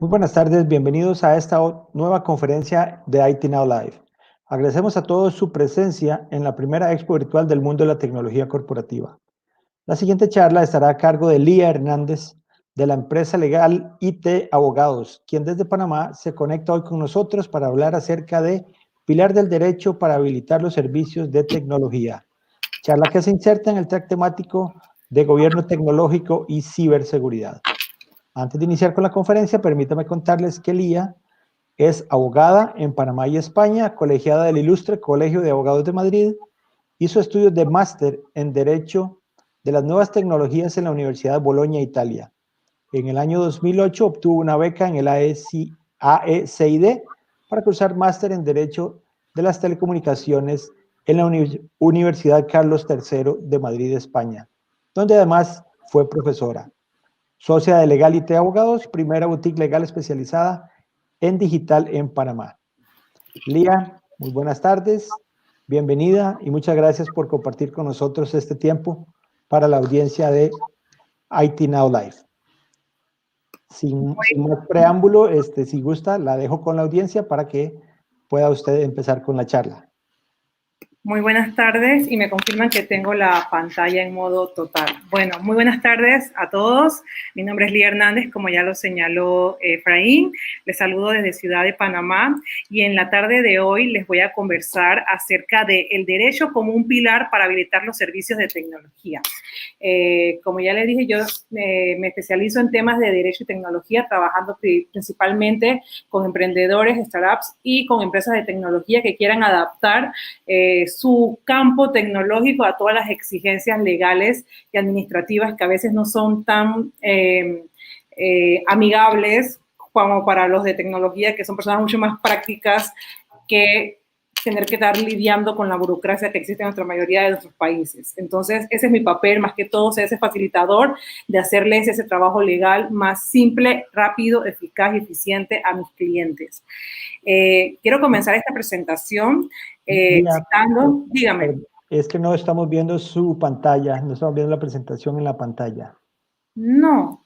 Muy buenas tardes, bienvenidos a esta nueva conferencia de IT Now Live. Agradecemos a todos su presencia en la primera expo virtual del mundo de la tecnología corporativa. La siguiente charla estará a cargo de Lía Hernández, de la empresa legal IT Abogados, quien desde Panamá se conecta hoy con nosotros para hablar acerca de Pilar del Derecho para habilitar los servicios de tecnología. Charla que se inserta en el track temático de Gobierno Tecnológico y Ciberseguridad. Antes de iniciar con la conferencia, permítame contarles que Lía es abogada en Panamá y España, colegiada del Ilustre Colegio de Abogados de Madrid, hizo estudios de máster en Derecho de las Nuevas Tecnologías en la Universidad de Bolonia, Italia. En el año 2008 obtuvo una beca en el AECID para cursar máster en Derecho de las Telecomunicaciones en la Universidad Carlos III de Madrid, España, donde además fue profesora. Socia de Legality Abogados, primera boutique legal especializada en digital en Panamá. Lía, muy buenas tardes, bienvenida y muchas gracias por compartir con nosotros este tiempo para la audiencia de IT Now Live. Sin más preámbulo, si gusta, la dejo con la audiencia para que pueda usted empezar con la charla. Muy buenas tardes y me confirman que tengo la pantalla en modo total. Bueno, muy buenas tardes a todos. Mi nombre es Lía Hernández, como ya lo señaló Efraín. Les saludo desde Ciudad de Panamá y en la tarde de hoy les voy a conversar acerca del derecho como un pilar para habilitar los servicios de tecnología. Como ya les dije, yo me especializo en temas de derecho y tecnología, trabajando principalmente con emprendedores, startups y con empresas de tecnología que quieran adaptar su campo tecnológico a todas las exigencias legales y administrativas que a veces no son tan amigables como para los de tecnología, que son personas mucho más prácticas que tener que estar lidiando con la burocracia que existe en nuestra mayoría de nuestros países. Entonces, ese es mi papel, más que todo, ser ese facilitador de hacerles ese trabajo legal más simple, rápido, eficaz y eficiente a mis clientes. Quiero comenzar esta presentación citando, dígame. Es que no estamos viendo su pantalla, no estamos viendo la presentación en la pantalla. No.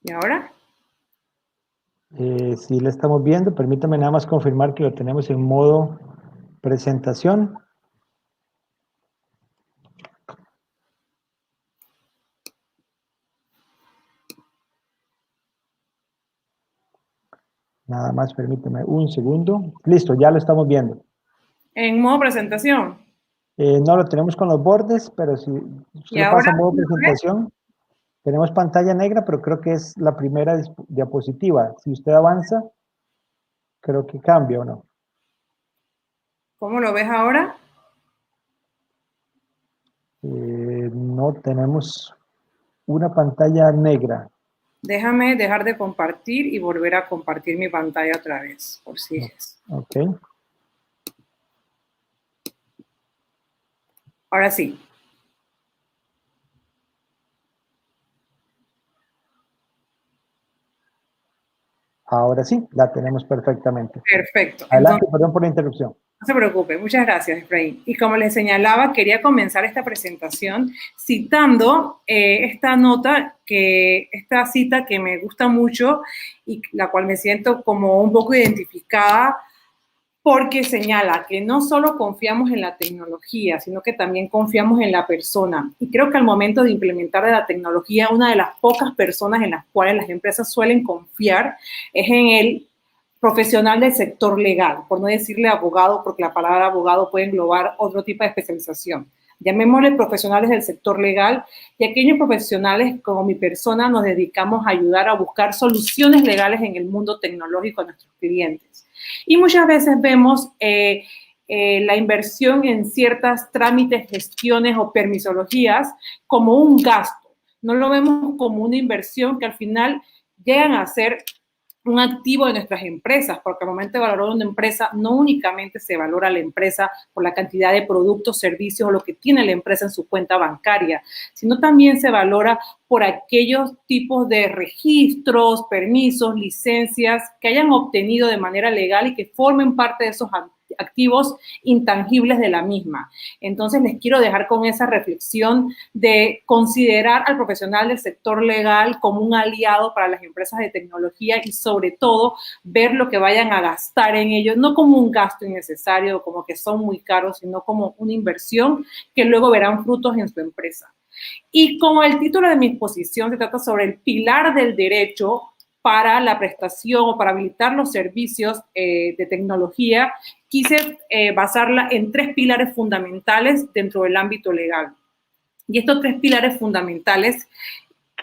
¿Y ahora? Sí, la estamos viendo. Permítame nada más confirmar que lo tenemos en modo presentación. Nada más permíteme un segundo. Listo, ya lo estamos viendo. ¿En modo presentación? No lo tenemos con los bordes, pero si usted lo pasa en modo presentación, tenemos pantalla negra, pero creo que es la primera diapositiva. Si usted avanza, creo que cambia o no. ¿Cómo lo ves ahora? No tenemos una pantalla negra. Déjame dejar de compartir y volver a compartir mi pantalla otra vez, por si es. Ok. Ahora sí. Ahora sí, la tenemos perfectamente. Perfecto. Adelante, Entonces, perdón por la interrupción. no se preocupe, muchas gracias, Efraín. Y como les señalaba, quería comenzar esta presentación citando esta cita que me gusta mucho y la cual me siento como un poco identificada, porque señala que no solo confiamos en la tecnología, sino que también confiamos en la persona. Y creo que al momento de implementar la tecnología, una de las pocas personas en las cuales las empresas suelen confiar es en el profesional del sector legal, por no decirle abogado, porque la palabra abogado puede englobar otro tipo de especialización. Llamémosle profesionales del sector legal, y aquellos profesionales como mi persona nos dedicamos a ayudar a buscar soluciones legales en el mundo tecnológico a nuestros clientes. Y muchas veces vemos la inversión en ciertos trámites, gestiones o permisologías como un gasto. No lo vemos como una inversión que al final llegan a ser un activo de nuestras empresas, porque al momento de valorar una empresa, no únicamente se valora la empresa por la cantidad de productos, servicios o lo que tiene la empresa en su cuenta bancaria, sino también se valora por aquellos tipos de registros, permisos, licencias que hayan obtenido de manera legal y que formen parte de esos activos intangibles de la misma. Entonces, les quiero dejar con esa reflexión de considerar al profesional del sector legal como un aliado para las empresas de tecnología y, sobre todo, ver lo que vayan a gastar en ellos, no como un gasto innecesario, como que son muy caros, sino como una inversión que luego verán frutos en su empresa. Y como el título de mi exposición se trata sobre el pilar del derecho para la prestación o para habilitar los servicios de tecnología, quise basarla en 3 pilares fundamentales dentro del ámbito legal. Y estos 3 pilares fundamentales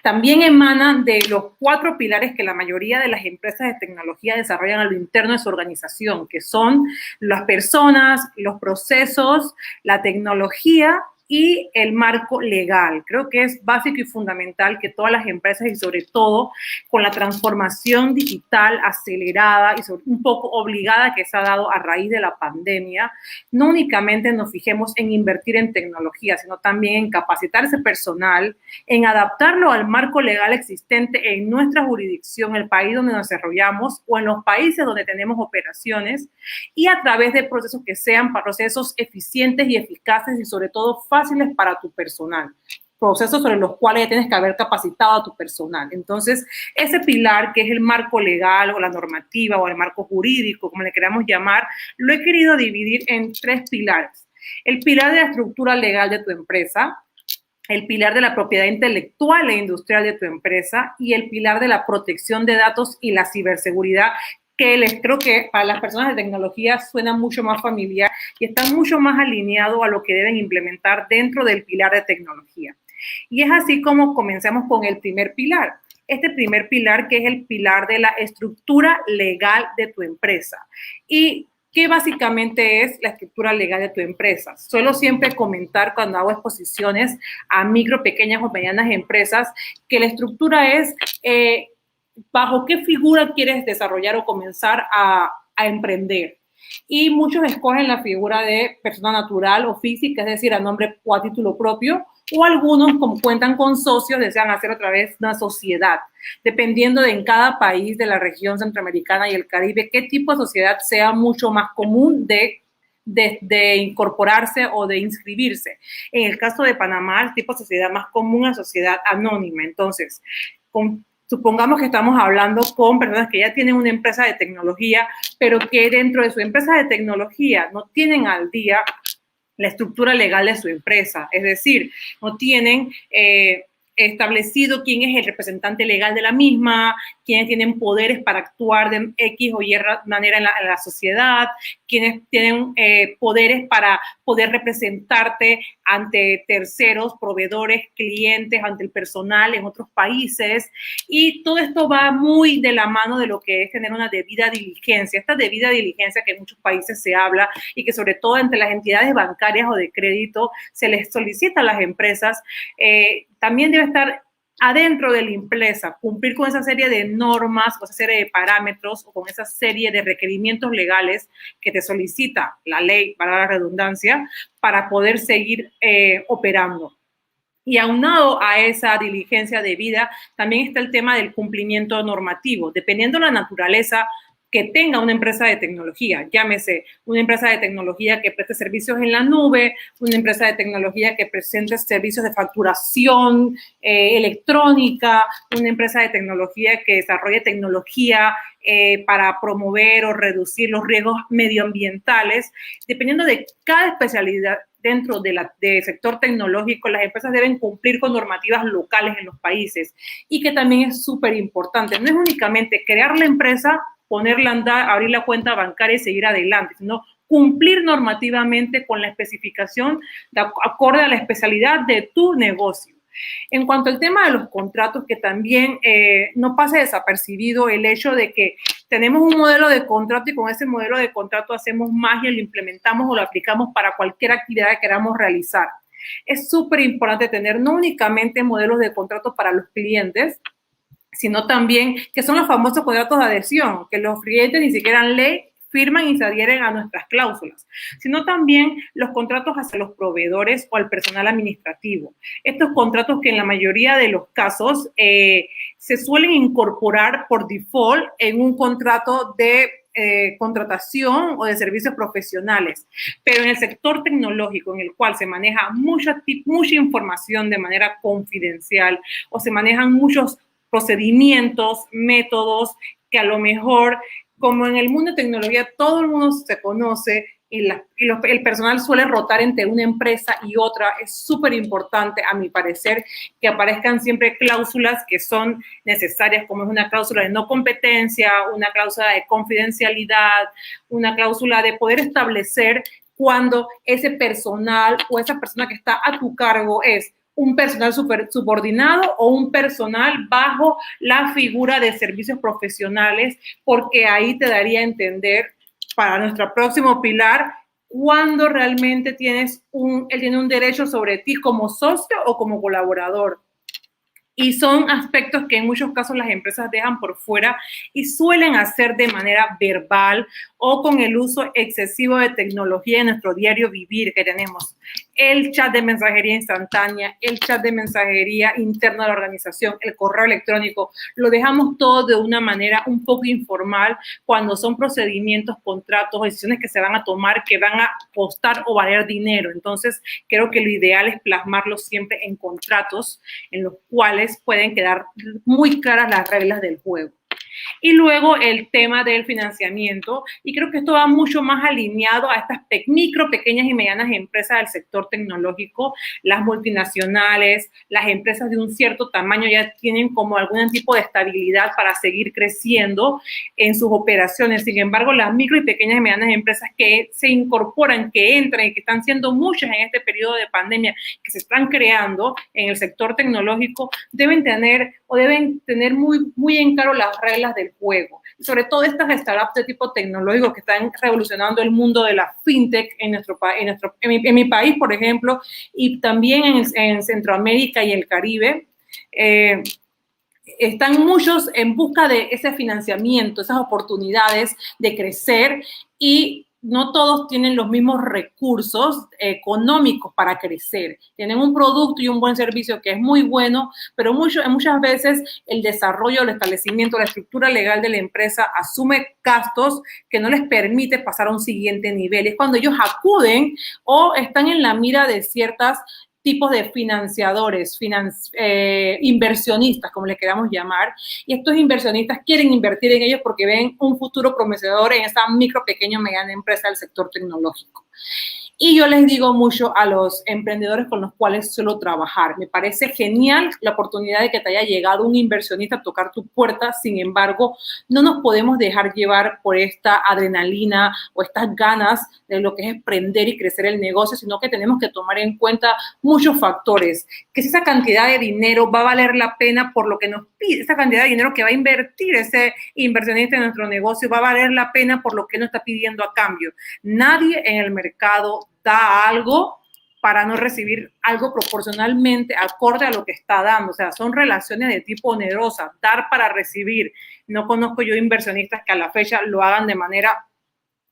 también emanan de los 4 pilares que la mayoría de las empresas de tecnología desarrollan a lo interno de su organización, que son las personas, los procesos, la tecnología y el marco legal. Creo que es básico y fundamental que todas las empresas, y sobre todo con la transformación digital acelerada y un poco obligada que se ha dado a raíz de la pandemia, no únicamente nos fijemos en invertir en tecnología, sino también en capacitar ese personal, en adaptarlo al marco legal existente en nuestra jurisdicción, el país donde nos desarrollamos o en los países donde tenemos operaciones, y a través de procesos que sean procesos eficientes y eficaces y sobre todo fáciles para tu personal, procesos sobre los cuales tienes que haber capacitado a tu personal. Entonces, ese pilar que es el marco legal o la normativa o el marco jurídico, como le queramos llamar, lo he querido dividir en 3 pilares. El pilar de la estructura legal de tu empresa, el pilar de la propiedad intelectual e industrial de tu empresa y el pilar de la protección de datos y la ciberseguridad, que les creo que para las personas de tecnología suena mucho más familiar y está mucho más alineado a lo que deben implementar dentro del pilar de tecnología. Y es así como comencemos con el primer pilar. Este primer pilar, que es el pilar de la estructura legal de tu empresa. Y ¿qué básicamente es la estructura legal de tu empresa? Suelo siempre comentar cuando hago exposiciones a micro, pequeñas o medianas empresas que la estructura es bajo qué figura quieres desarrollar o comenzar a emprender. Y muchos escogen la figura de persona natural o física, es decir, a nombre o a título propio, o algunos, como cuentan con socios, desean hacer otra vez una sociedad, dependiendo de en cada país de la región centroamericana y el Caribe, qué tipo de sociedad sea mucho más común de incorporarse o de inscribirse. En el caso de Panamá, el tipo de sociedad más común es sociedad anónima. Entonces, supongamos que estamos hablando con personas que ya tienen una empresa de tecnología, pero que dentro de su empresa de tecnología no tienen al día la estructura legal de su empresa, es decir, no tienen establecido quién es el representante legal de la misma, quiénes tienen poderes para actuar de X o Y manera en la sociedad, quienes tienen poderes para poder representarte ante terceros, proveedores, clientes, ante el personal en otros países. Y todo esto va muy de la mano de lo que es tener una debida diligencia. Esta debida diligencia que en muchos países se habla y que sobre todo entre las entidades bancarias o de crédito se les solicita a las empresas, también debe estar adentro de la empresa, cumplir con esa serie de normas, con esa serie de parámetros o con esa serie de requerimientos legales que te solicita la ley, para la redundancia, para poder seguir operando. Y aunado a esa diligencia debida, también está el tema del cumplimiento normativo. Dependiendo de la naturaleza que tenga una empresa de tecnología, llámese una empresa de tecnología que preste servicios en la nube, una empresa de tecnología que presente servicios de facturación electrónica, una empresa de tecnología que desarrolle tecnología para promover o reducir los riesgos medioambientales. Dependiendo de cada especialidad dentro del sector tecnológico, las empresas deben cumplir con normativas locales en los países y que también es súper importante. No es únicamente crear la empresa, ponerla a andar, abrir la cuenta bancaria y seguir adelante, sino cumplir normativamente con la especificación de acorde a la especialidad de tu negocio. En cuanto al tema de los contratos, que también no pase desapercibido el hecho de que tenemos un modelo de contrato y con ese modelo de contrato hacemos magia, lo implementamos o lo aplicamos para cualquier actividad que queramos realizar. Es súper importante tener no únicamente modelos de contrato para los clientes, sino también que son los famosos contratos de adhesión, que los clientes ni siquiera en ley firman y se adhieren a nuestras cláusulas, sino también los contratos hacia los proveedores o al personal administrativo. Estos contratos que en la mayoría de los casos se suelen incorporar por default en un contrato de contratación o de servicios profesionales, pero en el sector tecnológico, en el cual se maneja mucha información de manera confidencial o se manejan muchos procedimientos, métodos que a lo mejor, como en el mundo de tecnología, todo el mundo se conoce y el personal suele rotar entre una empresa y otra. Es súper importante, a mi parecer, que aparezcan siempre cláusulas que son necesarias, como es una cláusula de no competencia, una cláusula de confidencialidad, una cláusula de poder establecer cuando ese personal o esa persona que está a tu cargo es un personal subordinado o un personal bajo la figura de servicios profesionales, porque ahí te daría a entender para nuestro próximo pilar cuándo realmente él tiene un derecho sobre ti como socio o como colaborador. Y son aspectos que en muchos casos las empresas dejan por fuera y suelen hacer de manera verbal o con el uso excesivo de tecnología en nuestro diario vivir que tenemos. El chat de mensajería instantánea, el chat de mensajería interna de la organización, el correo electrónico, lo dejamos todo de una manera un poco informal cuando son procedimientos, contratos, decisiones que se van a tomar que van a costar o valer dinero. Entonces, creo que lo ideal es plasmarlo siempre en contratos en los cuales pueden quedar muy claras las reglas del juego. Y luego el tema del financiamiento, y creo que esto va mucho más alineado a estas micro, pequeñas y medianas empresas del sector tecnológico. Las multinacionales, las empresas de un cierto tamaño ya tienen como algún tipo de estabilidad para seguir creciendo en sus operaciones. Sin embargo, las micro y pequeñas y medianas empresas que se incorporan, que entran y que están siendo muchas en este periodo de pandemia, que se están creando en el sector tecnológico, deben tener muy en claro las reglas del juego. Sobre todo estas startups de tipo tecnológico que están revolucionando el mundo de la fintech en mi país, por ejemplo, y también en Centroamérica y el Caribe. Están muchos en busca de ese financiamiento, esas oportunidades de crecer, y no todos tienen los mismos recursos económicos para crecer. Tienen un producto y un buen servicio que es muy bueno, pero muchas veces el desarrollo, el establecimiento, la estructura legal de la empresa asume gastos que no les permite pasar a un siguiente nivel. Es cuando ellos acuden o están en la mira de ciertas tipos de financiadores, inversionistas, como les queramos llamar, y estos inversionistas quieren invertir en ellos porque ven un futuro prometedor en esa micro, pequeña, mediana empresa del sector tecnológico. Y yo les digo mucho a los emprendedores con los cuales suelo trabajar, me parece genial la oportunidad de que te haya llegado un inversionista a tocar tu puerta. Sin embargo, no nos podemos dejar llevar por esta adrenalina o estas ganas de lo que es emprender y crecer el negocio, sino que tenemos que tomar en cuenta muchos factores, que si esa cantidad de dinero va a valer la pena por lo que nos pide, esa cantidad de dinero que va a invertir ese inversionista en nuestro negocio va a valer la pena por lo que nos está pidiendo a cambio. Nadie en el mercado da algo para no recibir algo proporcionalmente acorde a lo que está dando. O sea, son relaciones de tipo onerosa, dar para recibir. No conozco yo inversionistas que a la fecha lo hagan de manera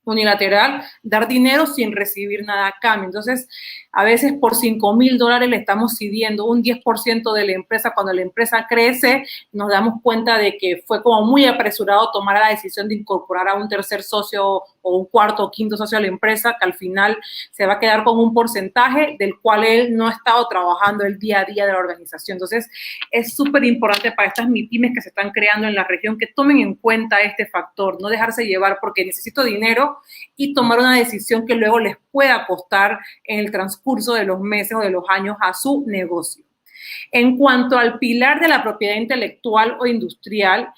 unilateral, dar dinero sin recibir nada a cambio. Entonces, a veces por $5,000 le estamos cediendo un 10% de la empresa. Cuando la empresa crece, nos damos cuenta de que fue como muy apresurado tomar la decisión de incorporar a un tercer socio o un cuarto o quinto socio a la empresa, que al final se va a quedar con un porcentaje del cual él no ha estado trabajando el día a día de la organización. Entonces, es súper importante para estas MIPYMES que se están creando en la región que tomen en cuenta este factor, no dejarse llevar porque necesito dinero y tomar una decisión que luego les pueda costar en el transcurso de los meses o de los años a su negocio. En cuanto al pilar de la propiedad intelectual o industrial,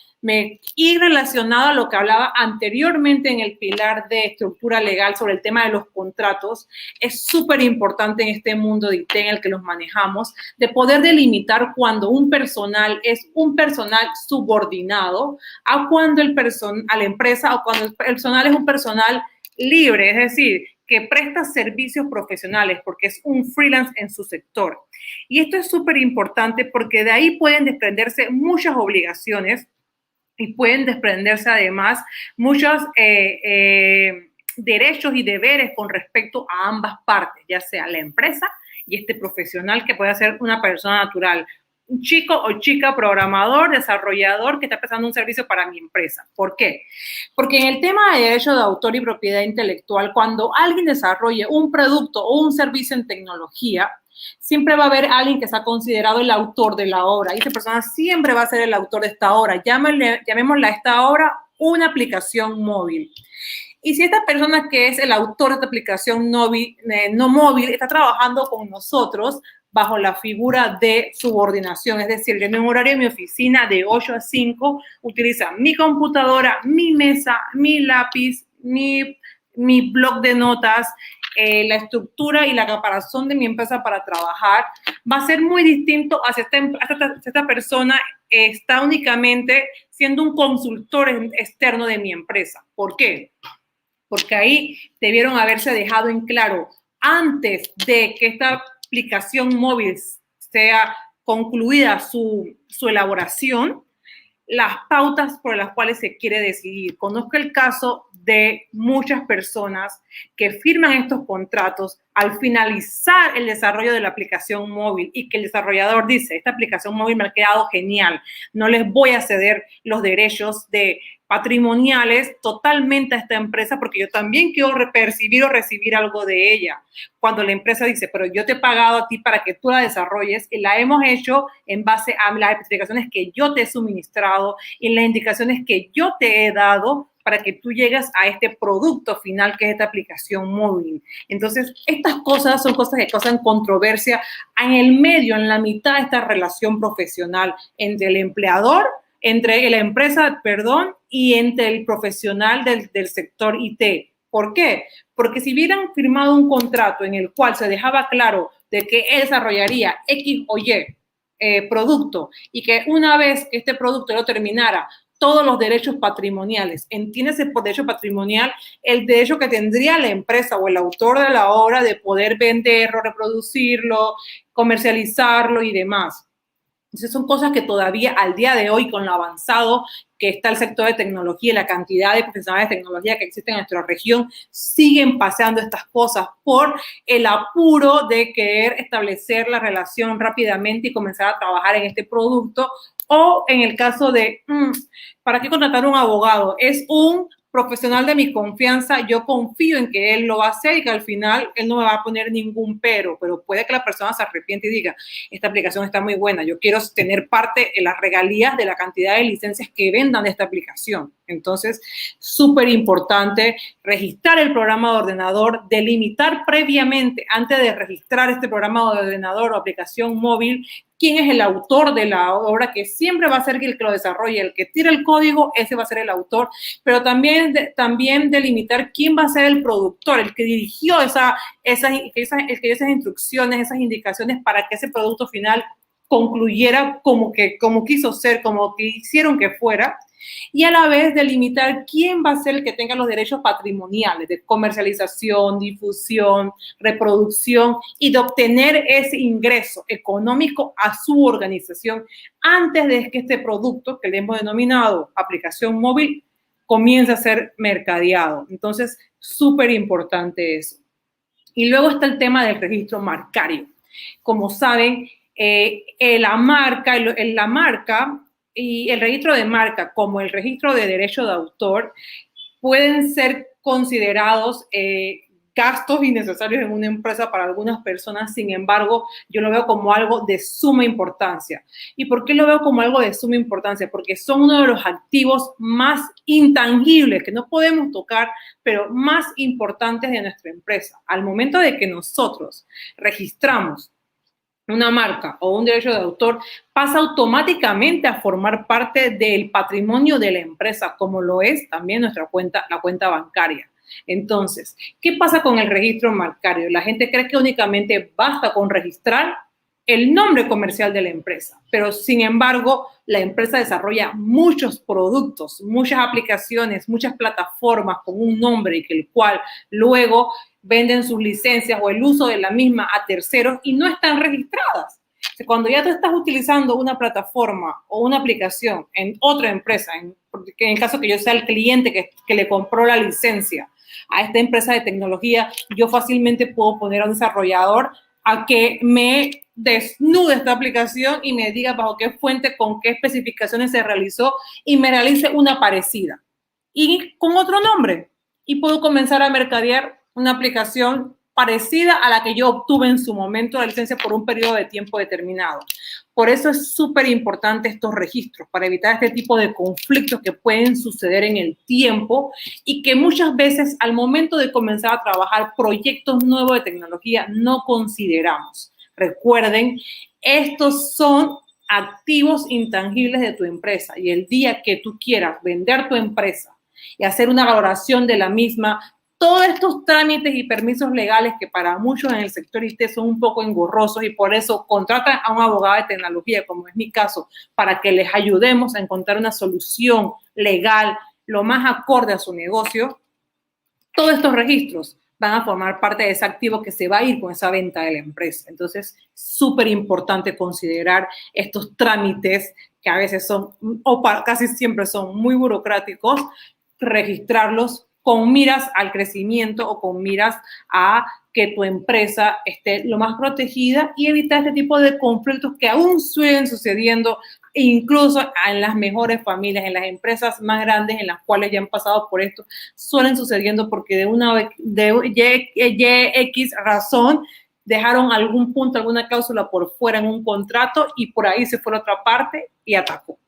y relacionado a lo que hablaba anteriormente en el pilar de estructura legal sobre el tema de los contratos, es súper importante en este mundo de IT en el que los manejamos, de poder delimitar cuando un personal es un personal subordinado a cuando a la empresa o cuando el personal es un personal libre, es decir, que presta servicios profesionales porque es un freelance en su sector. Y esto es súper importante porque de ahí pueden desprenderse muchas obligaciones y pueden desprenderse además muchos derechos y deberes con respecto a ambas partes, ya sea la empresa y este profesional que puede ser una persona natural, chico o chica programador, desarrollador que está prestando un servicio para mi empresa. ¿Por qué? Porque en el tema de derecho de autor y propiedad intelectual, cuando alguien desarrolle un producto o un servicio en tecnología, siempre va a haber alguien que sea considerado el autor de la obra. Y esa persona siempre va a ser el autor de esta obra. Llamémosla a esta obra una aplicación móvil. Y si esta persona que es el autor de esta aplicación no móvil está trabajando con nosotros bajo la figura de subordinación, es decir, en un horario de mi oficina de 8 a 5, utiliza mi computadora, mi mesa, mi lápiz, mi blog de notas, la estructura y la caparazón de mi empresa para trabajar, va a ser muy distinto hacia esta persona está únicamente siendo un consultor externo de mi empresa. ¿Por qué? Porque ahí debieron haberse dejado en claro antes de que esta aplicación móvil sea concluida su elaboración, las pautas por las cuales se quiere decidir. Conozco el caso de muchas personas que firman estos contratos al finalizar el desarrollo de la aplicación móvil y que el desarrollador dice, esta aplicación móvil me ha quedado genial, no les voy a ceder los derechos patrimoniales totalmente a esta empresa porque yo también quiero percibir o recibir algo de ella. Cuando la empresa dice, pero yo te he pagado a ti para que tú la desarrolles y la hemos hecho en base a las especificaciones que yo te he suministrado y las indicaciones que yo te he dado para que tú llegues a este producto final que es esta aplicación móvil. Entonces, estas cosas son cosas que causan controversia en el medio, en la mitad de esta relación profesional entre el empleador, entre la empresa, y entre el profesional del sector IT. ¿Por qué? Porque si hubieran firmado un contrato en el cual se dejaba claro de que él desarrollaría X o Y producto y que una vez que este producto lo terminara, todos los derechos patrimoniales, entiéndase por derecho patrimonial el derecho que tendría la empresa o el autor de la obra de poder venderlo, reproducirlo, comercializarlo y demás. Entonces son cosas que todavía al día de hoy, con lo avanzado que está el sector de tecnología y la cantidad de profesionales de tecnología que existen en nuestra región, siguen pasando estas cosas por el apuro de querer establecer la relación rápidamente y comenzar a trabajar en este producto. O en el caso de, ¿para qué contratar un abogado? Es un profesional de mi confianza, yo confío en que él lo va a hacer y que al final él no me va a poner ningún pero puede que la persona se arrepiente y diga, esta aplicación está muy buena, yo quiero tener parte en las regalías de la cantidad de licencias que vendan de esta aplicación. Entonces, súper importante registrar el programa de ordenador, delimitar previamente, antes de registrar este programa de ordenador o aplicación móvil, quién es el autor de la obra, que siempre va a ser el que lo desarrolle, el que tira el código, ese va a ser el autor, pero también delimitar quién va a ser el productor, el que dirigió esas instrucciones, esas indicaciones para que ese producto final concluyera como quiso ser, como que hicieron que fuera, y a la vez delimitar quién va a ser el que tenga los derechos patrimoniales de comercialización, difusión, reproducción y de obtener ese ingreso económico a su organización antes de que este producto, que le hemos denominado aplicación móvil, comience a ser mercadeado. Entonces, súper importante eso. Y luego está el tema del registro marcario. Como saben, la marca y el registro de marca como el registro de derecho de autor pueden ser considerados gastos innecesarios en una empresa para algunas personas. Sin embargo, yo lo veo como algo de suma importancia. ¿Y por qué lo veo como algo de suma importancia? Porque son uno de los activos más intangibles que no podemos tocar, pero más importantes de nuestra empresa. Al momento de que nosotros registramos una marca o un derecho de autor, pasa automáticamente a formar parte del patrimonio de la empresa, como lo es también la cuenta bancaria. Entonces, ¿qué pasa con el registro marcario? La gente cree que únicamente basta con registrar el nombre comercial de la empresa, pero sin embargo, la empresa desarrolla muchos productos, muchas aplicaciones, muchas plataformas con un nombre y que el cual luego venden sus licencias o el uso de la misma a terceros y no están registradas. Cuando ya tú estás utilizando una plataforma o una aplicación en otra empresa, en el caso que yo sea el cliente que le compró la licencia a esta empresa de tecnología, yo fácilmente puedo poner a un desarrollador a que me desnude esta aplicación y me diga bajo qué fuente, con qué especificaciones se realizó y me realice una parecida y con otro nombre. Y puedo comenzar a mercadear una aplicación parecida a la que yo obtuve en su momento la licencia por un periodo de tiempo determinado. Por eso es súper importante estos registros, para evitar este tipo de conflictos que pueden suceder en el tiempo y que muchas veces al momento de comenzar a trabajar proyectos nuevos de tecnología no consideramos. Recuerden, estos son activos intangibles de tu empresa y el día que tú quieras vender tu empresa y hacer una valoración de la misma, todos estos trámites y permisos legales que para muchos en el sector IT son un poco engorrosos y por eso contratan a un abogado de tecnología, como es mi caso, para que les ayudemos a encontrar una solución legal lo más acorde a su negocio. Todos estos registros van a formar parte de ese activo que se va a ir con esa venta de la empresa. Entonces, súper importante considerar estos trámites que a veces son, o casi siempre son muy burocráticos, registrarlos con miras al crecimiento o con miras a que tu empresa esté lo más protegida y evitar este tipo de conflictos que aún siguen sucediendo incluso en las mejores familias, en las empresas más grandes en las cuales ya han pasado por esto, suelen sucediendo porque de X razón dejaron algún punto, alguna cláusula por fuera en un contrato y por ahí se fue a otra parte y atacó.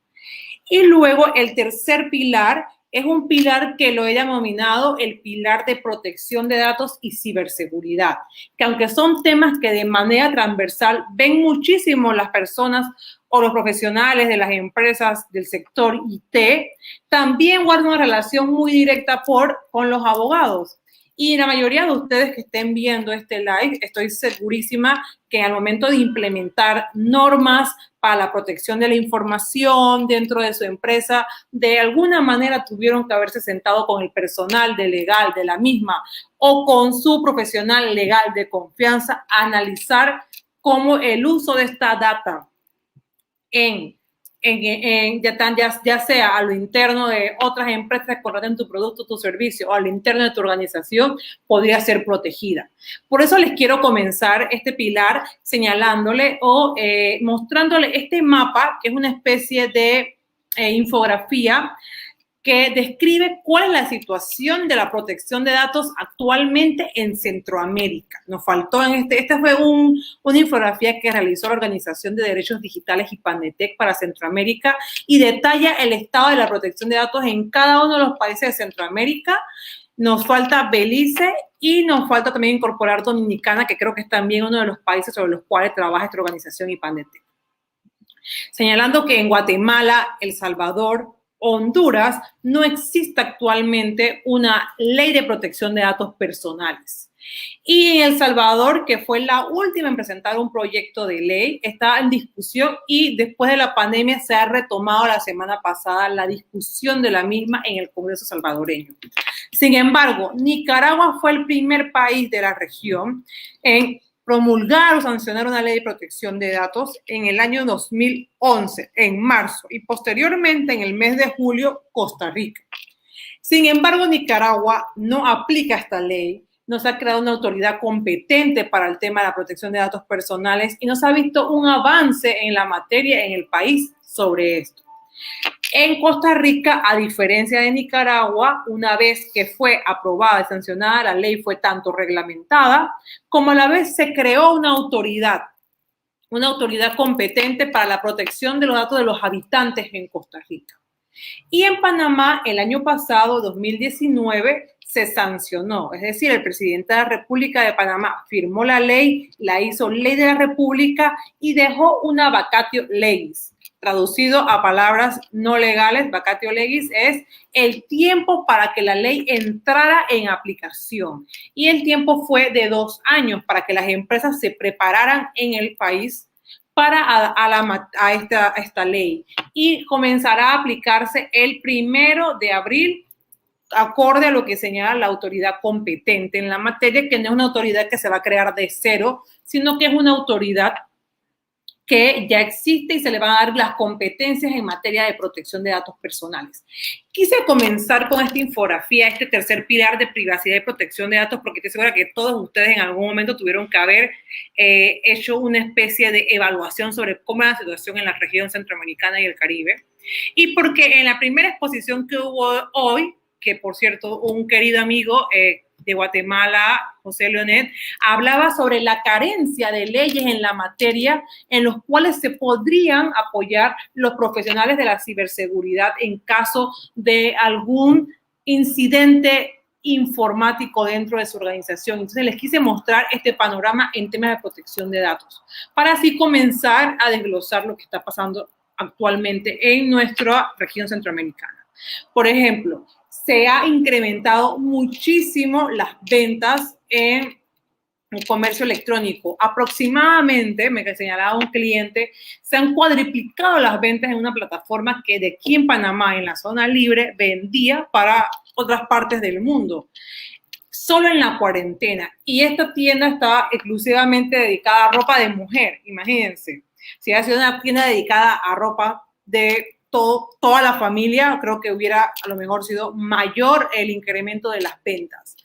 Y luego el tercer pilar es un pilar que lo he denominado el pilar de protección de datos y ciberseguridad, que aunque son temas que de manera transversal ven muchísimo las personas o los profesionales de las empresas del sector IT, también guarda una relación muy directa con los abogados. Y la mayoría de ustedes que estén viendo este live, estoy segurísima que al momento de implementar normas para la protección de la información dentro de su empresa, de alguna manera tuvieron que haberse sentado con el personal de legal de la misma o con su profesional legal de confianza a analizar cómo el uso de esta data ya sea a lo interno de otras empresas que contraten tu producto, tu servicio, o a lo interno de tu organización, podría ser protegida. Por eso les quiero comenzar este pilar señalándole o mostrándole este mapa, que es una especie de infografía que describe cuál es la situación de la protección de datos actualmente en Centroamérica. Nos faltó esta fue una infografía que realizó la Organización de Derechos Digitales y Panetec para Centroamérica y detalla el estado de la protección de datos en cada uno de los países de Centroamérica. Nos falta Belice y nos falta también incorporar Dominicana, que creo que es también uno de los países sobre los cuales trabaja esta organización y Panetec. Señalando que en Guatemala, El Salvador, Honduras, no existe actualmente una ley de protección de datos personales. Y en El Salvador, que fue la última en presentar un proyecto de ley, está en discusión y después de la pandemia se ha retomado la semana pasada la discusión de la misma en el Congreso salvadoreño. Sin embargo, Nicaragua fue el primer país de la región en promulgar o sancionar una ley de protección de datos en el año 2011, en marzo, y posteriormente en el mes de julio, Costa Rica. Sin embargo, Nicaragua no aplica esta ley, no se ha creado una autoridad competente para el tema de la protección de datos personales y no se ha visto un avance en la materia en el país sobre esto. En Costa Rica, a diferencia de Nicaragua, una vez que fue aprobada y sancionada, la ley fue tanto reglamentada como a la vez se creó una autoridad competente para la protección de los datos de los habitantes en Costa Rica. Y en Panamá, el año pasado, 2019, se sancionó. Es decir, el presidente de la República de Panamá firmó la ley, la hizo ley de la República y dejó una vacatio legis. Traducido a palabras no legales, vacatio legis es el tiempo para que la ley entrara en aplicación. Y el tiempo fue de 2 años para que las empresas se prepararan en el país para esta ley. Y comenzará a aplicarse el 1 de abril, acorde a lo que señala la autoridad competente en la materia, que no es una autoridad que se va a crear de cero, sino que es una autoridad que ya existe y se le van a dar las competencias en materia de protección de datos personales. Quise comenzar con esta infografía, este tercer pilar de privacidad y protección de datos, porque estoy segura que todos ustedes en algún momento tuvieron que haber hecho una especie de evaluación sobre cómo es la situación en la región centroamericana y el Caribe. Y porque en la primera exposición que hubo hoy, que por cierto, un querido amigo de Guatemala, José Leonet, hablaba sobre la carencia de leyes en la materia en los cuales se podrían apoyar los profesionales de la ciberseguridad en caso de algún incidente informático dentro de su organización. Entonces les quise mostrar este panorama en temas de protección de datos, para así comenzar a desglosar lo que está pasando actualmente en nuestra región centroamericana. Por ejemplo, se ha incrementado muchísimo las ventas en el comercio electrónico. Aproximadamente, me señalaba un cliente, se han cuadriplicado las ventas en una plataforma que de aquí en Panamá, en la zona libre, vendía para otras partes del mundo. Solo en la cuarentena. Y esta tienda estaba exclusivamente dedicada a ropa de mujer, imagínense. Si hubiera sido una tienda dedicada a ropa de toda la familia, creo que hubiera a lo mejor sido mayor el incremento de las ventas.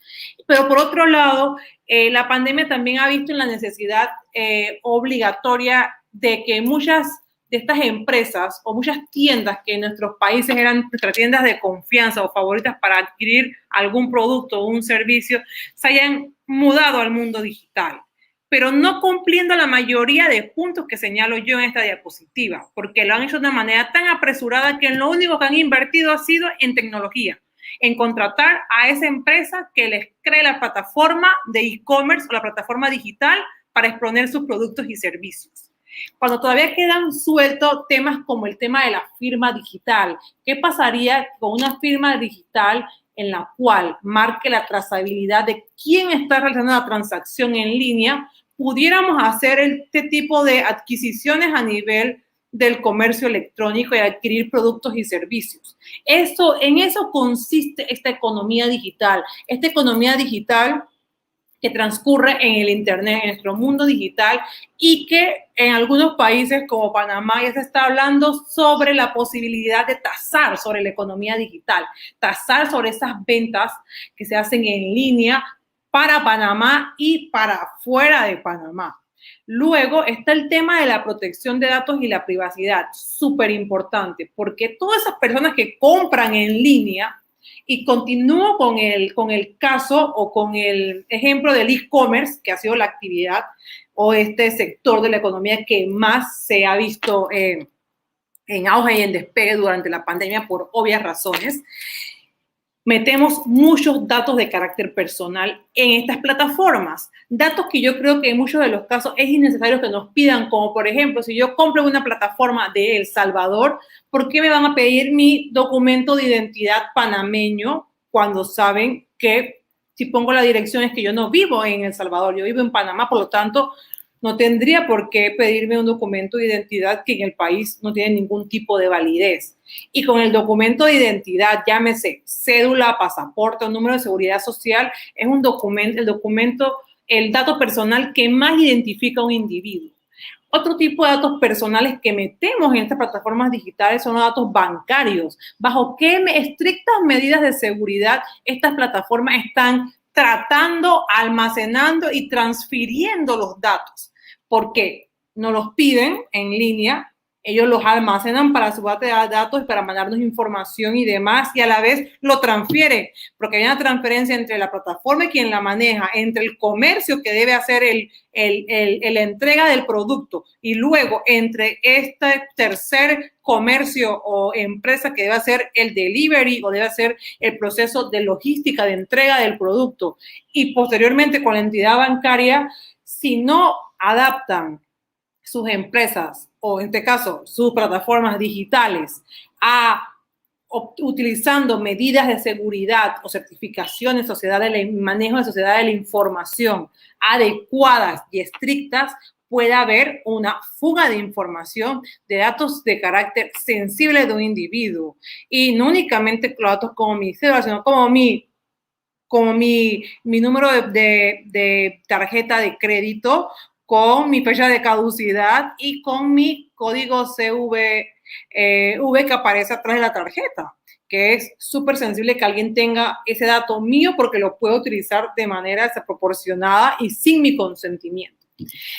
Pero por otro lado, la pandemia también ha visto en la necesidad obligatoria de que muchas de estas empresas o muchas tiendas que en nuestros países eran nuestras tiendas de confianza o favoritas para adquirir algún producto o un servicio, se hayan mudado al mundo digital, pero no cumpliendo la mayoría de puntos que señalo yo en esta diapositiva, porque lo han hecho de una manera tan apresurada que lo único que han invertido ha sido en tecnología, en contratar a esa empresa que les cree la plataforma de e-commerce o la plataforma digital para exponer sus productos y servicios. Cuando todavía quedan sueltos temas como el tema de la firma digital, ¿qué pasaría con una firma digital en la cual marque la trazabilidad de quién está realizando la transacción en línea? Pudiéramos hacer este tipo de adquisiciones a nivel del comercio electrónico y adquirir productos y servicios. En eso consiste esta economía digital. Esta economía digital que transcurre en el Internet, en nuestro mundo digital, y que en algunos países como Panamá ya se está hablando sobre la posibilidad de tasar sobre la economía digital, tasar sobre esas ventas que se hacen en línea para Panamá y para fuera de Panamá. Luego está el tema de la protección de datos y la privacidad, súper importante, porque todas esas personas que compran en línea, y continúo con el caso o con el ejemplo del e-commerce, que ha sido la actividad o este sector de la economía que más se ha visto en auge y en despegue durante la pandemia por obvias razones. Metemos muchos datos de carácter personal en estas plataformas. Datos que yo creo que en muchos de los casos es innecesario que nos pidan, como por ejemplo, si yo compro una plataforma de El Salvador, ¿por qué me van a pedir mi documento de identidad panameño cuando saben que si pongo la dirección es que yo no vivo en El Salvador, yo vivo en Panamá, por lo tanto, no tendría por qué pedirme un documento de identidad que en el país no tiene ningún tipo de validez? Y con el documento de identidad, llámese cédula, pasaporte o número de seguridad social, es un documento, el dato personal que más identifica a un individuo. Otro tipo de datos personales que metemos en estas plataformas digitales son los datos bancarios. ¿Bajo qué estrictas medidas de seguridad estas plataformas están tratando, almacenando y transfiriendo los datos? Porque nos los piden en línea, ellos los almacenan para su base de datos, para mandarnos información y demás, y a la vez lo transfieren, porque hay una transferencia entre la plataforma y quien la maneja, entre el comercio que debe hacer la entrega del producto, y luego entre este tercer comercio o empresa que debe hacer el delivery o debe hacer el proceso de logística de entrega del producto. Y posteriormente con la entidad bancaria, si no adaptan sus empresas o en este caso sus plataformas digitales utilizando medidas de seguridad o certificaciones de sociedad del manejo de sociedad de la información adecuadas y estrictas, puede haber una fuga de información de datos de carácter sensible de un individuo. Y no únicamente los datos como mi cédula, sino como mi número de tarjeta de crédito, con mi fecha de caducidad y con mi código CVV que aparece atrás de la tarjeta, que es súper sensible que alguien tenga ese dato mío porque lo puedo utilizar de manera desproporcionada y sin mi consentimiento.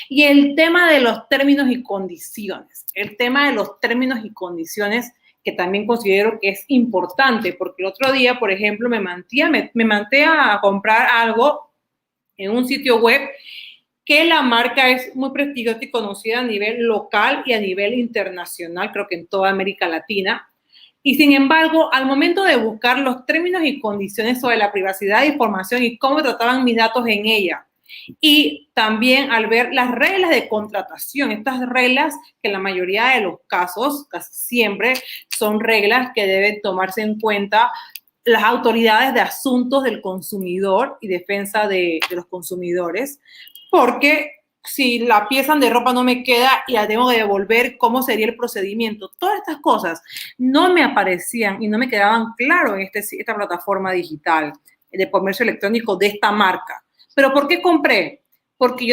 Y el tema de los términos y condiciones, que también considero que es importante, porque el otro día, por ejemplo, me manté a comprar algo en un sitio web que la marca es muy prestigiosa y conocida a nivel local y a nivel internacional, creo que en toda América Latina. Y sin embargo, al momento de buscar los términos y condiciones sobre la privacidad de información y cómo trataban mis datos en ella, y también al ver las reglas de contratación, estas reglas que en la mayoría de los casos, casi siempre, son reglas que deben tomarse en cuenta las autoridades de asuntos del consumidor y defensa de los consumidores, porque si la pieza de ropa no me queda y la tengo que devolver, ¿cómo sería el procedimiento? Todas estas cosas no me aparecían y no me quedaban claro en esta plataforma digital de comercio electrónico de esta marca. ¿Pero por qué compré? Porque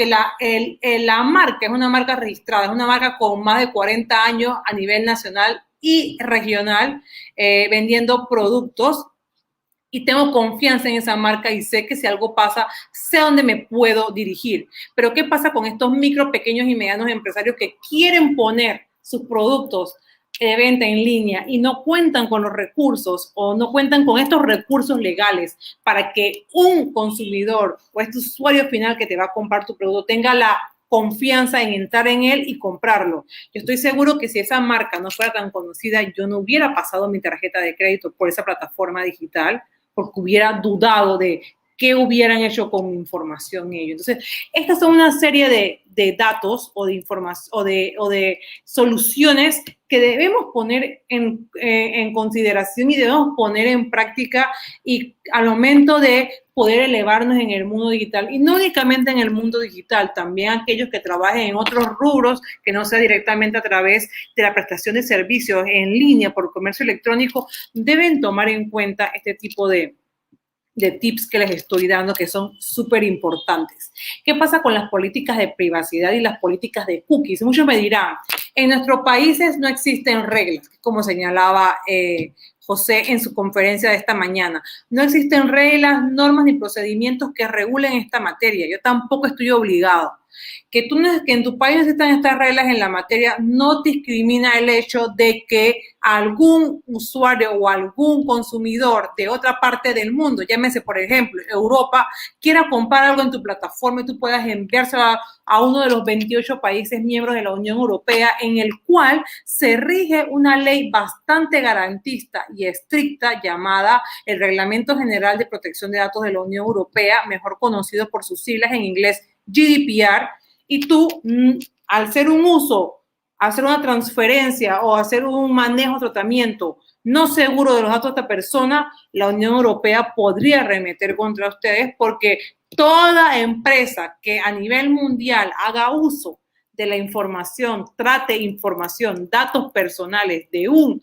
la marca es una marca registrada, es una marca con más de 40 años a nivel nacional y regional vendiendo productos, y tengo confianza en esa marca y sé que si algo pasa, sé dónde me puedo dirigir. Pero ¿qué pasa con estos micro, pequeños y medianos empresarios que quieren poner sus productos de venta en línea y no cuentan con los recursos o no cuentan con estos recursos legales para que un consumidor o este usuario final que te va a comprar tu producto tenga la confianza en entrar en él y comprarlo? Yo estoy seguro que si esa marca no fuera tan conocida, yo no hubiera pasado mi tarjeta de crédito por esa plataforma digital, porque hubiera dudado de qué hubieran hecho con mi información ellos. Entonces, estas son una serie de datos o de información o de soluciones que debemos poner en consideración y debemos poner en práctica y al momento de poder elevarnos en el mundo digital. Y no únicamente en el mundo digital, también aquellos que trabajen en otros rubros, que no sea directamente a través de la prestación de servicios en línea por comercio electrónico, deben tomar en cuenta este tipo de tips que les estoy dando, que son súper importantes. ¿Qué pasa con las políticas de privacidad y las políticas de cookies? Muchos me dirán, en nuestros países no existen reglas, como señalaba José en su conferencia de esta mañana. No existen reglas, normas ni procedimientos que regulen esta materia. Yo tampoco estoy obligado. Que en tu país existan estas reglas en la materia no discrimina el hecho de que algún usuario o algún consumidor de otra parte del mundo, llámese por ejemplo Europa, quiera comprar algo en tu plataforma y tú puedas enviárselo a uno de los 28 países miembros de la Unión Europea, en el cual se rige una ley bastante garantista y estricta llamada el Reglamento General de Protección de Datos de la Unión Europea, mejor conocido por sus siglas en inglés GDPR, y tú, al hacer un uso, hacer una transferencia o hacer un manejo, tratamiento no seguro de los datos de esta persona, la Unión Europea podría remeter contra ustedes, porque toda empresa que a nivel mundial haga uso de la información, trate información, datos personales de un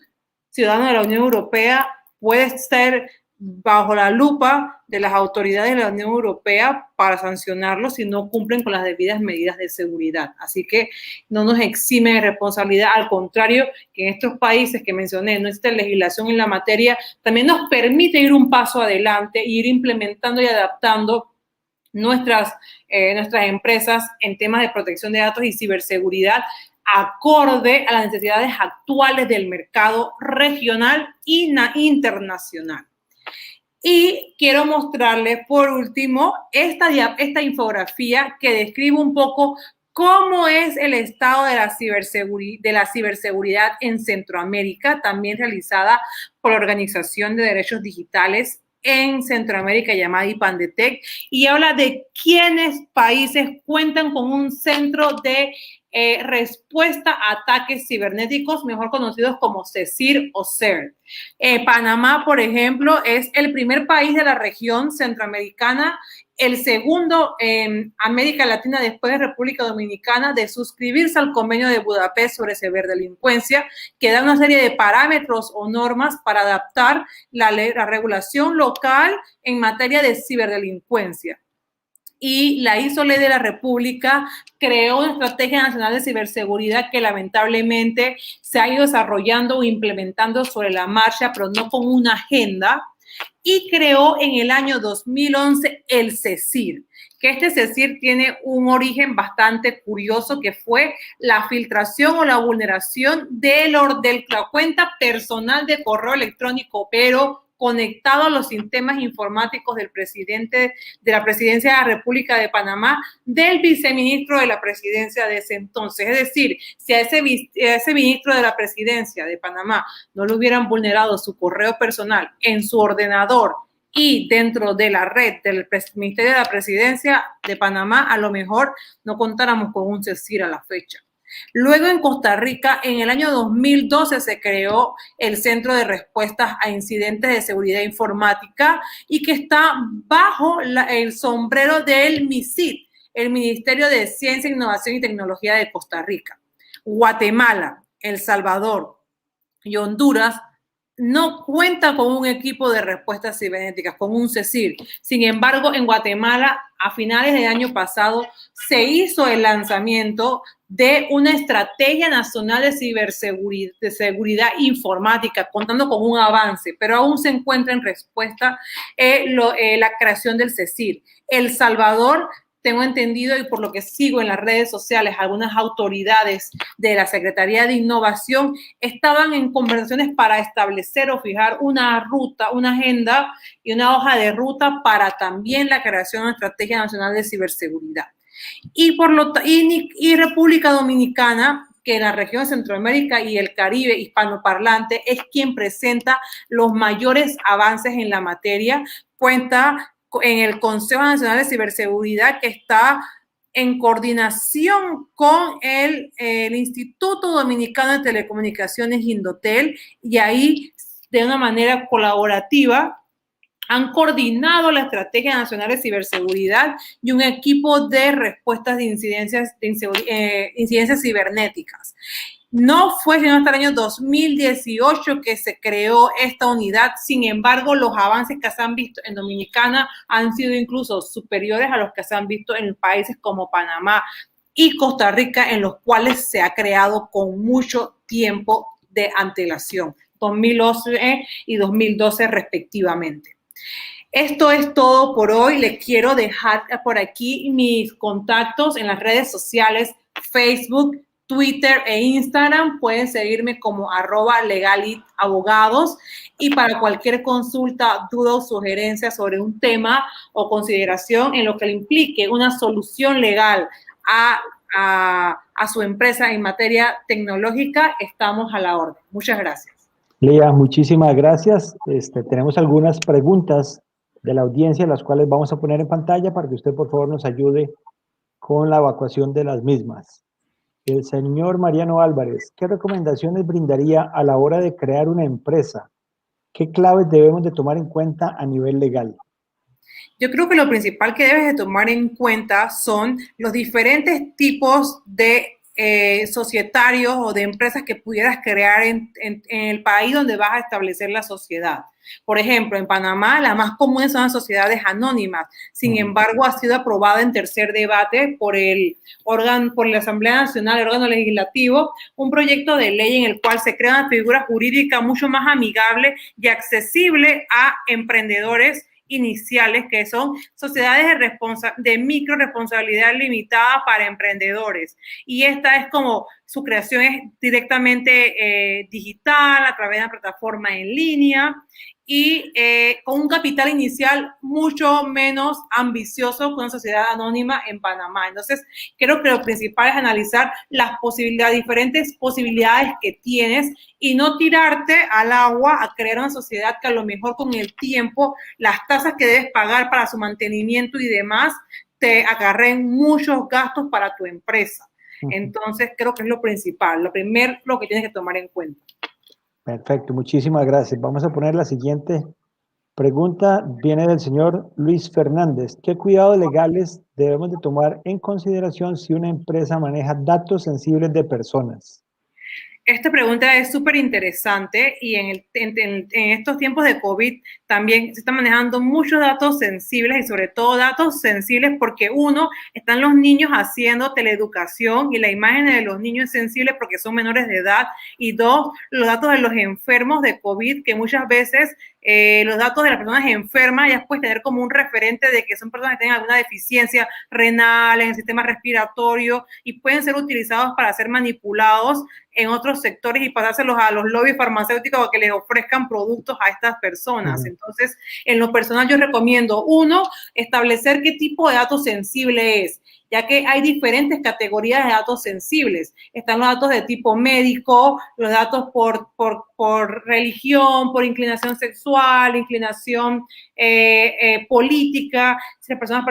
ciudadano de la Unión Europea, puede ser bajo la lupa de las autoridades de la Unión Europea para sancionarlos si no cumplen con las debidas medidas de seguridad. Así que no nos exime de responsabilidad, al contrario, que en estos países que mencioné no existe legislación en la materia, también nos permite ir un paso adelante e ir implementando y adaptando nuestras empresas en temas de protección de datos y ciberseguridad acorde a las necesidades actuales del mercado regional y internacional. Y quiero mostrarles por último esta infografía que describe un poco cómo es el estado de la ciberseguridad en Centroamérica, también realizada por la Organización de Derechos Digitales en Centroamérica llamada IPANDETEC, y habla de quiénes países cuentan con un centro de respuesta a ataques cibernéticos, mejor conocidos como CECIR o CERT. Panamá, por ejemplo, es el primer país de la región centroamericana, el segundo en América Latina después de República Dominicana, de suscribirse al Convenio de Budapest sobre ciberdelincuencia, que da una serie de parámetros o normas para adaptar la regulación local en materia de ciberdelincuencia. y la hizo ley de la República, creó una estrategia nacional de ciberseguridad que lamentablemente se ha ido desarrollando o implementando sobre la marcha, pero no con una agenda, y creó en el año 2011 el CECIR, que este CECIR tiene un origen bastante curioso, que fue la filtración o la vulneración de la cuenta personal de correo electrónico, pero conectado a los sistemas informáticos del presidente de la presidencia de la República de Panamá, del viceministro de la presidencia de ese entonces. Es decir, si a ese ministro de la presidencia de Panamá no le hubieran vulnerado su correo personal en su ordenador y dentro de la red del Ministerio de la Presidencia de Panamá, a lo mejor no contáramos con un CECIR a la fecha. Luego en Costa Rica, en el año 2012 se creó el Centro de Respuestas a Incidentes de Seguridad Informática y que está bajo el sombrero del MISIT, el Ministerio de Ciencia, Innovación y Tecnología de Costa Rica. Guatemala, El Salvador y Honduras no cuenta con un equipo de respuestas cibernéticas, con un CECIR. Sin embargo, en Guatemala, a finales del año pasado, se hizo el lanzamiento de una estrategia nacional de ciberseguridad, de seguridad informática, contando con un avance, pero aún se encuentra en respuesta la creación del CECIR. El Salvador, tengo entendido y por lo que sigo en las redes sociales, algunas autoridades de la Secretaría de Innovación estaban en conversaciones para establecer o fijar una ruta, una agenda y una hoja de ruta para también la creación de una estrategia nacional de ciberseguridad. Y República Dominicana, que en la región de Centroamérica y el Caribe hispanoparlante es quien presenta los mayores avances en la materia, cuenta en el Consejo Nacional de Ciberseguridad, que está en coordinación con el Instituto Dominicano de Telecomunicaciones, Indotel, y ahí de una manera colaborativa han coordinado la Estrategia Nacional de Ciberseguridad y un equipo de respuestas de incidencias cibernéticas. No fue sino hasta el año 2018 que se creó esta unidad. Sin embargo, los avances que se han visto en Dominicana han sido incluso superiores a los que se han visto en países como Panamá y Costa Rica, en los cuales se ha creado con mucho tiempo de antelación, 2011 y 2012 respectivamente. Esto es todo por hoy. Les quiero dejar por aquí mis contactos en las redes sociales, Facebook, Twitter e Instagram. Pueden seguirme como @legalitabogados, y para cualquier consulta, duda o sugerencia sobre un tema o consideración en lo que le implique una solución legal a su empresa en materia tecnológica, estamos a la orden. Muchas gracias. Lía, muchísimas gracias. Tenemos algunas preguntas de la audiencia, las cuales vamos a poner en pantalla para que usted, por favor, nos ayude con la evacuación de las mismas. El señor Mariano Álvarez, ¿qué recomendaciones brindaría a la hora de crear una empresa? ¿Qué claves debemos de tomar en cuenta a nivel legal? Yo creo que lo principal que debes de tomar en cuenta son los diferentes tipos de societarios o de empresas que pudieras crear en el país donde vas a establecer la sociedad. Por ejemplo, en Panamá las más comunes son las sociedades anónimas. Sin embargo, ha sido aprobada en tercer debate por la Asamblea Nacional, el órgano legislativo, un proyecto de ley en el cual se crea una figura jurídica mucho más amigable y accesible a emprendedores iniciales, que son sociedades de micro responsabilidad limitada para emprendedores. Y esta es como su creación es directamente digital, a través de una plataforma en línea y con un capital inicial mucho menos ambicioso que una sociedad anónima en Panamá. Entonces, creo que lo principal es analizar las diferentes posibilidades que tienes y no tirarte al agua a crear una sociedad que a lo mejor con el tiempo las tasas que debes pagar para su mantenimiento y demás te acarreen muchos gastos para tu empresa. Entonces, creo que es lo principal, lo que tienes que tomar en cuenta. Perfecto, muchísimas gracias. Vamos a poner la siguiente pregunta. Viene del señor Luis Fernández. ¿Qué cuidados legales debemos de tomar en consideración si una empresa maneja datos sensibles de personas? Esta pregunta es súper interesante y en estos tiempos de COVID también se están manejando muchos datos sensibles y sobre todo datos sensibles porque uno, están los niños haciendo teleeducación y la imagen de los niños es sensible porque son menores de edad y dos, los datos de los enfermos de COVID que muchas veces los datos de las personas enfermas ya puedes tener como un referente de que son personas que tienen alguna deficiencia renal en el sistema respiratorio y pueden ser utilizados para ser manipulados en otros sectores y pasárselos a los lobbies farmacéuticos a que les ofrezcan productos a estas personas. Entonces, en lo personal yo recomiendo, uno, establecer qué tipo de dato sensible es, ya que hay diferentes categorías de datos sensibles. Están los datos de tipo médico, los datos por religión, por inclinación sexual, inclinación política, si las personas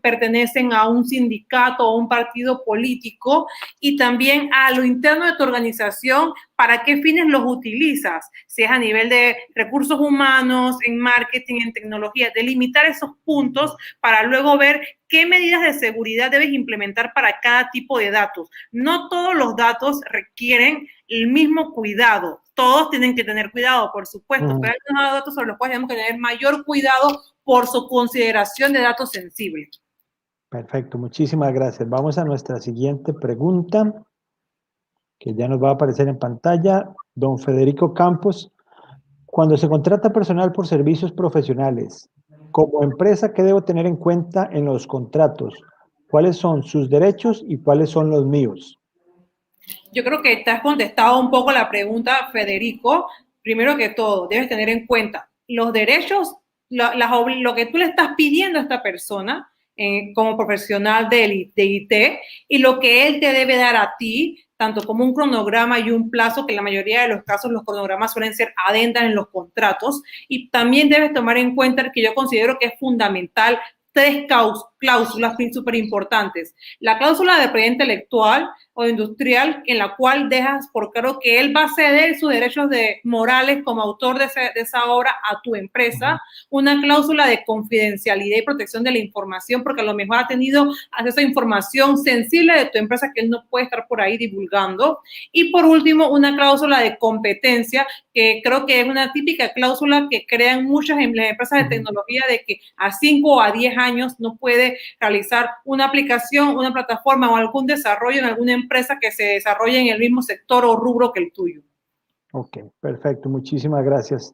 pertenecen a un sindicato o un partido político, y también a lo interno de tu organización, para qué fines los utilizas, si es a nivel de recursos humanos, en marketing, en tecnología, delimitar esos puntos para luego ver qué medidas de seguridad debes implementar para cada tipo de datos. No todos los datos requieren el mismo cuidado. Todos tienen que tener cuidado, por supuesto, pero hay algunos datos sobre los cuales tenemos que tener mayor cuidado por su consideración de datos sensibles. Perfecto, muchísimas gracias. Vamos a nuestra siguiente pregunta, que ya nos va a aparecer en pantalla. Don Federico Campos, cuando se contrata personal por servicios profesionales, como empresa, ¿qué debo tener en cuenta en los contratos? ¿Cuáles son sus derechos y cuáles son los míos? Yo creo que te has contestado un poco la pregunta, Federico. Primero que todo, debes tener en cuenta los derechos, lo que tú le estás pidiendo a esta persona como profesional de IT y lo que él te debe dar a ti, tanto como un cronograma y un plazo, que en la mayoría de los casos los cronogramas suelen ser adendas en los contratos. Y también debes tomar en cuenta que yo considero que es fundamental tres cláusulas súper importantes. La cláusula de propiedad intelectual o industrial, en la cual dejas por claro que él va a ceder sus derechos morales como autor de esa obra a tu empresa. Una cláusula de confidencialidad y protección de la información, porque a lo mejor ha tenido acceso a información sensible de tu empresa que él no puede estar por ahí divulgando. Y por último, una cláusula de competencia, que creo que es una típica cláusula que crean muchas empresas de tecnología, de que a 5 o a 10 años no puede realizar una aplicación, una plataforma o algún desarrollo en alguna empresa que se desarrolle en el mismo sector o rubro que el tuyo. Ok, perfecto, muchísimas gracias.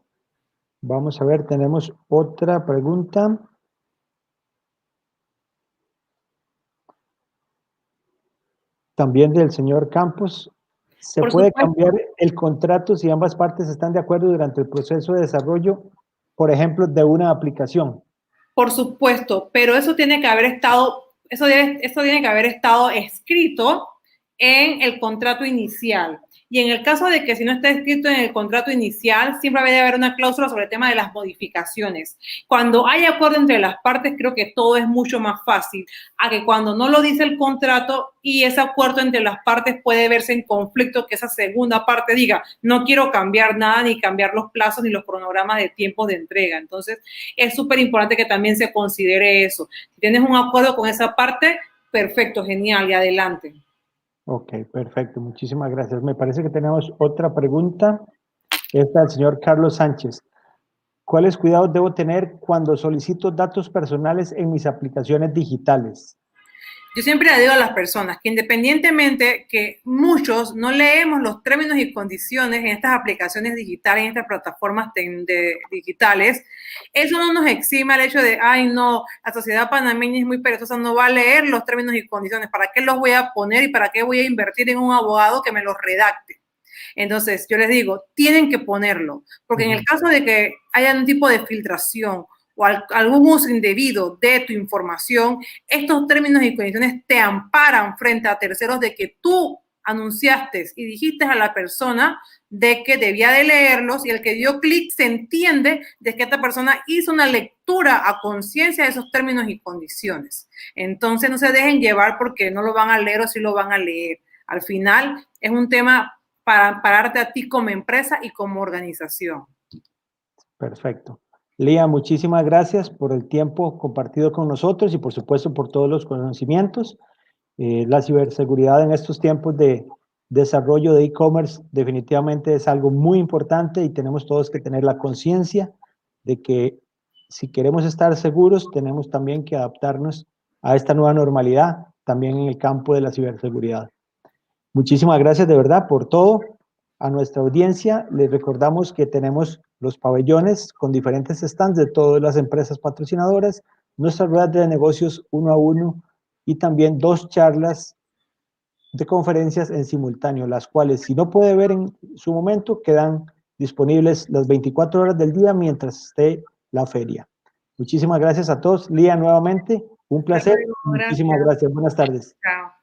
Vamos a ver, tenemos otra pregunta. También del señor Campos. ¿Se puede cambiar el contrato si ambas partes están de acuerdo durante el proceso de desarrollo, por ejemplo, de una aplicación? Por supuesto, pero eso tiene que haber estado, eso tiene que haber estado escrito en el contrato inicial. Y en el caso de que si no está escrito en el contrato inicial, siempre debe haber una cláusula sobre el tema de las modificaciones. Cuando hay acuerdo entre las partes, creo que todo es mucho más fácil a que cuando no lo dice el contrato y ese acuerdo entre las partes puede verse en conflicto, que esa segunda parte diga, no quiero cambiar nada, ni cambiar los plazos, ni los cronogramas de tiempos de entrega. Entonces, es súper importante que también se considere eso. Si tienes un acuerdo con esa parte, perfecto, genial, y adelante. Ok, perfecto. Muchísimas gracias. Me parece que tenemos otra pregunta. Esta del señor Carlos Sánchez. ¿Cuáles cuidados debo tener cuando solicito datos personales en mis aplicaciones digitales? Yo siempre le digo a las personas que independientemente que muchos no leemos los términos y condiciones en estas aplicaciones digitales, en estas plataformas digitales, eso no nos exime al hecho de, ay no, la sociedad panameña es muy perezosa, no va a leer los términos y condiciones, ¿para qué los voy a poner y para qué voy a invertir en un abogado que me los redacte? Entonces, yo les digo, tienen que ponerlo, porque en el caso de que haya un tipo de filtración o algún uso indebido de tu información, estos términos y condiciones te amparan frente a terceros de que tú anunciaste y dijiste a la persona de que debía de leerlos y el que dio clic se entiende de que esta persona hizo una lectura a conciencia de esos términos y condiciones. Entonces no se dejen llevar porque no lo van a leer o sí lo van a leer. Al final es un tema para pararte a ti como empresa y como organización. Perfecto. Lía, muchísimas gracias por el tiempo compartido con nosotros y por supuesto por todos los conocimientos. La ciberseguridad en estos tiempos de desarrollo de e-commerce definitivamente es algo muy importante y tenemos todos que tener la conciencia de que si queremos estar seguros, tenemos también que adaptarnos a esta nueva normalidad, también en el campo de la ciberseguridad. Muchísimas gracias de verdad por todo. A nuestra audiencia les recordamos que tenemos los pabellones con diferentes stands de todas las empresas patrocinadoras, nuestras ruedas de negocios uno a uno y también 2 charlas de conferencias en simultáneo, las cuales si no puede ver en su momento, quedan disponibles las 24 horas del día mientras esté la feria. Muchísimas gracias a todos. Lía, nuevamente, un Hasta placer. luego, Muchísimas gracias. gracias. Buenas tardes. Chao.